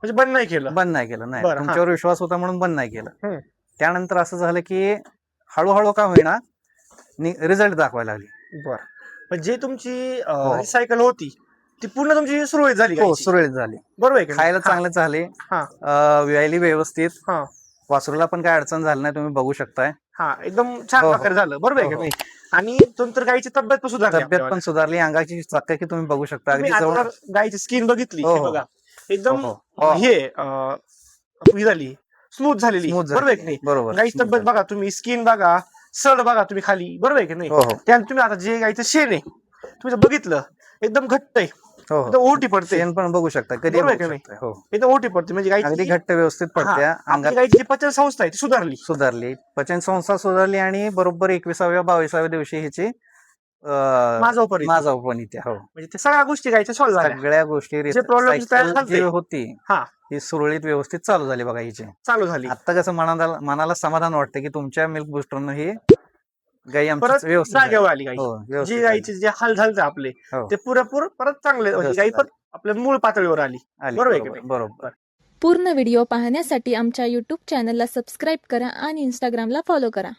म्हणजे बंद नाही केलं. बंद नाही केलं, नाही बरं, तुमच्यावर विश्वास होता म्हणून बंद नाही केलं. हम्म. त्यानंतर असं झालं की हळूहळू का होईना रिझल्ट दाखवायला लागले. बरं, पण जे तुमची हो. ही सायकल होती ती पूर्ण तुमची सुरळीत झाली हो, गायची. सुरळीत झाली. बरोबर आहे का नाही? खायला हा, चांगले झाले, हा, व्यायली व्यवस्थित, हा, वासरूला पण काय अडचण झाली नाही, तुम्ही बघू शकताय. हा, एकदम छान हो, हो. प्रकारे झालं. बरोबर आहे हो, का हो. नाही? आणि नंतर गायची तब्येत पण सुधारली तब्येत पण आपल्याला. सुधारली, अंगाची चकाकी तुम्ही बघू शकता. तुम्ही अगदी आता जवळ. जर गायची स्किन बघितली, हो, हे हो. बघा हो, एकदम हो. हो. हे ही झाली, स्मूथ झालेली. स्मूथ बरोबर आहे की झाली. नाही? बरोबर. गायची स्मूथ तब्येत झाली. बघा तुम्ही, स्किन बघा, सड बघा तुम्ही खाली. बरोबर आहे की नाही? हो, हो. त्यानंतर तुम्ही आता जे गायचं शेण आहे तुम्ही जर बघितलं एकदम घट्ट आहे, हो, एकदम हो. ओटी पडते. शेण पण बघू शकता, कधी बरोबर आहे बघू का नाही? शकता. हो, एकदम ओटी पडते म्हणजे अगदी गायची घट्ट व्यवस्थित पडत्या आपली अंगात. गायची जी पचन संस्था आहे ती सुधारली. सुधारली, पचन संस्था सुधारली आणि बरोबर 21व्या-22व्या दिवशी ह्याची माझा पण येते. हो, म्हणजे ते सगळ्या गोष्टी गायच्या सॉल्व्ह झाल्या. सगळ्या गोष्टी जे प्रॉब्लेम तयार सायकल जी झाले होती हा ही सुरळीत व्यवस्थित चालू झाली बघा हिची. चालू झाली. आता कसं मनाला समाधान वाटतं की तुमच्या मिल्क बुस्टरनं ही गाई परत आमची व्यवस्थित झाली. जागेवर आली गाई. हो, जी व्यवस्थित झाली. गायचे जे हाल झाले आपले हो, ते पुरेपूर परत चांगले म्हणजे गाई व्यवस्थित परत आपल्या मूळ पातळीवर आली. आली. बरोबर आहे की बरोबर, नाही? बरोबर. पूर्ण व्हिडिओ पाहण्यासाठी आमच्या यूट्यूब चॅनलला सबस्क्राईब करा आणि इंस्टाग्रामला फॉलो करा.